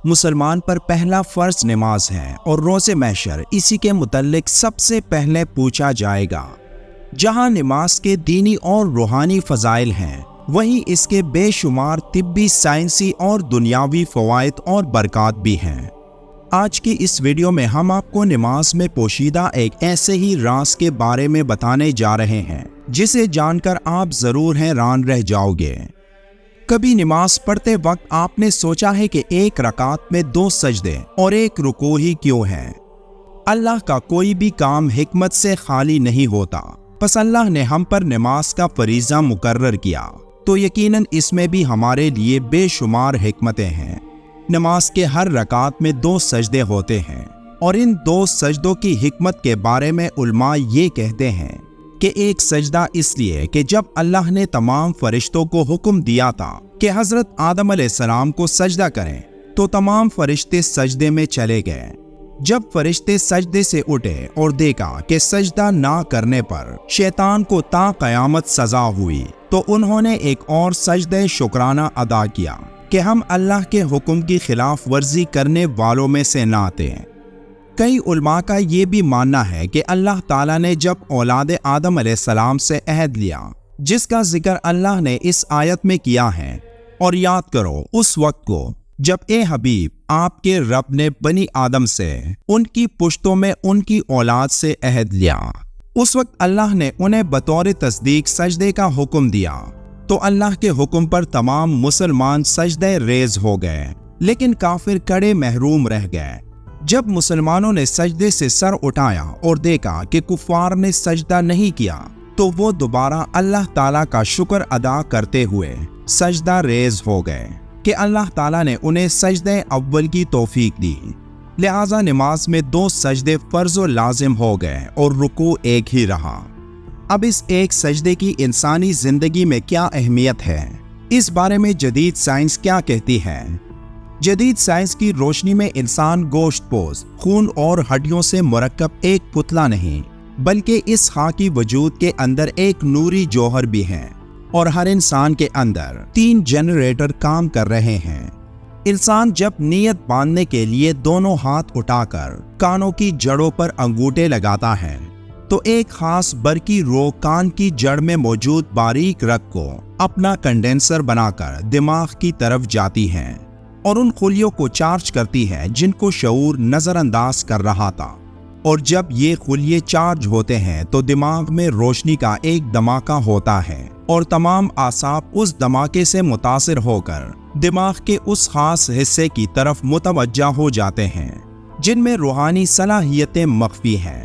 مسلمان پر پہلا فرض نماز ہے اور روز محشر اسی کے متعلق سب سے پہلے پوچھا جائے گا۔ جہاں نماز کے دینی اور روحانی فضائل ہیں، وہیں اس کے بے شمار طبی، سائنسی اور دنیاوی فوائد اور برکات بھی ہیں۔ آج کی اس ویڈیو میں ہم آپ کو نماز میں پوشیدہ ایک ایسے ہی راز کے بارے میں بتانے جا رہے ہیں جسے جان کر آپ ضرور حیران رہ جاؤ گے۔ کبھی نماز پڑھتے وقت آپ نے سوچا ہے کہ ایک رکعت میں 2 سجدے اور 1 رکوع ہی کیوں ہے؟ اللہ کا کوئی بھی کام حکمت سے خالی نہیں ہوتا۔ پس اللہ نے ہم پر نماز کا فریضہ مقرر کیا تو یقیناً اس میں بھی ہمارے لیے بے شمار حکمتیں ہیں۔ نماز کے ہر رکعت میں 2 سجدے ہوتے ہیں اور ان 2 سجدوں کی حکمت کے بارے میں علماء یہ کہتے ہیں کہ ایک سجدہ اس لیے کہ جب اللہ نے تمام فرشتوں کو حکم دیا تھا کہ حضرت آدم علیہ السلام کو سجدہ کریں تو تمام فرشتے سجدے میں چلے گئے۔ جب فرشتے سجدے سے اٹھے اور دیکھا کہ سجدہ نہ کرنے پر شیطان کو تا قیامت سزا ہوئی تو انہوں نے ایک اور سجدہ شکرانہ ادا کیا کہ ہم اللہ کے حکم کی خلاف ورزی کرنے والوں میں سے نہ تھے۔ کئی علماء کا یہ بھی ماننا ہے کہ اللہ تعالیٰ نے جب اولاد آدم علیہ السلام سے عہد لیا، جس کا ذکر اللہ نے اس آیت میں کیا ہے، اور یاد کرو اس وقت کو جب اے حبیب آپ کے رب نے بنی آدم سے ان کی پشتوں میں ان کی اولاد سے عہد لیا، اس وقت اللہ نے انہیں بطور تصدیق سجدے کا حکم دیا تو اللہ کے حکم پر تمام مسلمان سجدہ ریز ہو گئے، لیکن کافر کڑے محروم رہ گئے۔ جب مسلمانوں نے سجدے سے سر اٹھایا اور دیکھا کہ کفار نے سجدہ نہیں کیا تو وہ دوبارہ اللہ تعالیٰ کا شکر ادا کرتے ہوئے سجدہ ریز ہو گئے کہ اللہ تعالیٰ نے انہیں سجدہ اول کی توفیق دی۔ لہٰذا نماز میں 2 سجدے فرض و لازم ہو گئے اور رکوع ایک ہی رہا۔ اب اس ایک سجدے کی انسانی زندگی میں کیا اہمیت ہے، اس بارے میں جدید سائنس کیا کہتی ہے؟ جدید سائنس کی روشنی میں انسان گوشت پوش، خون اور ہڈیوں سے مرکب ایک پتلا نہیں، بلکہ اس خاکی وجود کے اندر ایک نوری جوہر بھی ہے، اور ہر انسان کے اندر 3 جنریٹر کام کر رہے ہیں۔ انسان جب نیت باندھنے کے لیے دونوں ہاتھ اٹھا کر کانوں کی جڑوں پر انگوٹھے لگاتا ہے تو ایک خاص برقی رو کان کی جڑ میں موجود باریک رگ کو اپنا کنڈینسر بنا کر دماغ کی طرف جاتی ہے اور ان خلیوں کو چارج کرتی ہے جن کو شعور نظر انداز کر رہا تھا، اور جب یہ خلیے چارج ہوتے ہیں تو دماغ میں روشنی کا ایک دھماکہ ہوتا ہے اور تمام اعصاب اس دھماکے سے متاثر ہو کر دماغ کے اس خاص حصے کی طرف متوجہ ہو جاتے ہیں جن میں روحانی صلاحیتیں مخفی ہیں۔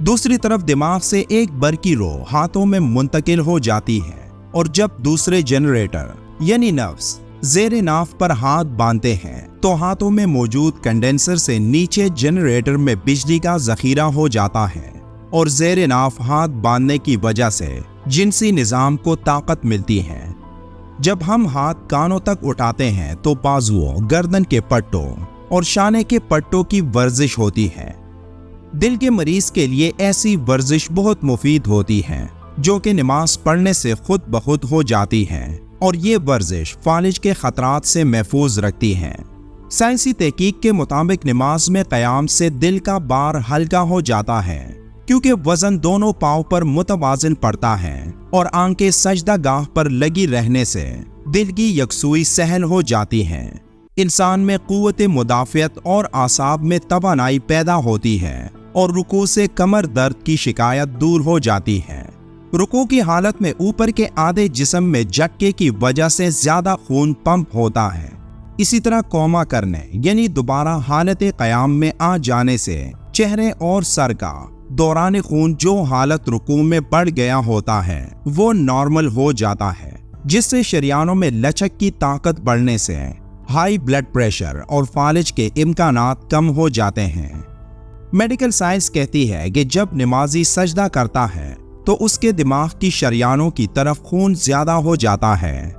دوسری طرف دماغ سے ایک برقی رو ہاتھوں میں منتقل ہو جاتی ہے، اور جب دوسرے جنریٹر یعنی نفس زیر ناف پر ہاتھ باندھتے ہیں تو ہاتھوں میں موجود کنڈینسر سے نیچے جنریٹر میں بجلی کا ذخیرہ ہو جاتا ہے، اور زیر ناف ہاتھ باندھنے کی وجہ سے جنسی نظام کو طاقت ملتی ہے۔ جب ہم ہاتھ کانوں تک اٹھاتے ہیں تو بازوؤں، گردن کے پٹوں اور شانے کے پٹوں کی ورزش ہوتی ہے۔ دل کے مریض کے لیے ایسی ورزش بہت مفید ہوتی ہے جو کہ نماز پڑھنے سے خود بخود ہو جاتی ہے، اور یہ ورزش فالج کے خطرات سے محفوظ رکھتی ہے۔ سائنسی تحقیق کے مطابق نماز میں قیام سے دل کا بار ہلکا ہو جاتا ہے کیونکہ وزن دونوں پاؤں پر متوازن پڑتا ہے، اور آنکھیں سجدہ گاہ پر لگی رہنے سے دل کی یکسوئی سہل ہو جاتی ہے۔ انسان میں قوت مدافعت اور اعصاب میں توانائی پیدا ہوتی ہے، اور رکوع سے کمر درد کی شکایت دور ہو جاتی ہے۔ رکوع کی حالت میں اوپر کے آدھے جسم میں جھٹکے کی وجہ سے زیادہ خون پمپ ہوتا ہے۔ اسی طرح کوما کرنے یعنی دوبارہ حالت قیام میں آ جانے سے چہرے اور سر کا دوران خون جو حالت رکوع میں بڑھ گیا ہوتا ہے وہ نارمل ہو جاتا ہے، جس سے شریانوں میں لچک کی طاقت بڑھنے سے ہائی بلڈ پریشر اور فالج کے امکانات کم ہو جاتے ہیں۔ میڈیکل سائنس کہتی ہے کہ جب نمازی سجدہ کرتا ہے تو اس کے دماغ کی شریانوں کی طرف خون زیادہ ہو جاتا ہے۔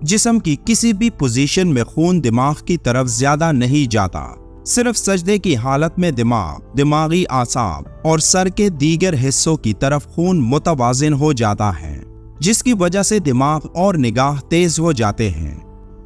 جسم کی کسی بھی پوزیشن میں خون دماغ کی طرف زیادہ نہیں جاتا، صرف سجدے کی حالت میں دماغ، دماغی اعصاب اور سر کے دیگر حصوں کی طرف خون متوازن ہو جاتا ہے، جس کی وجہ سے دماغ اور نگاہ تیز ہو جاتے ہیں۔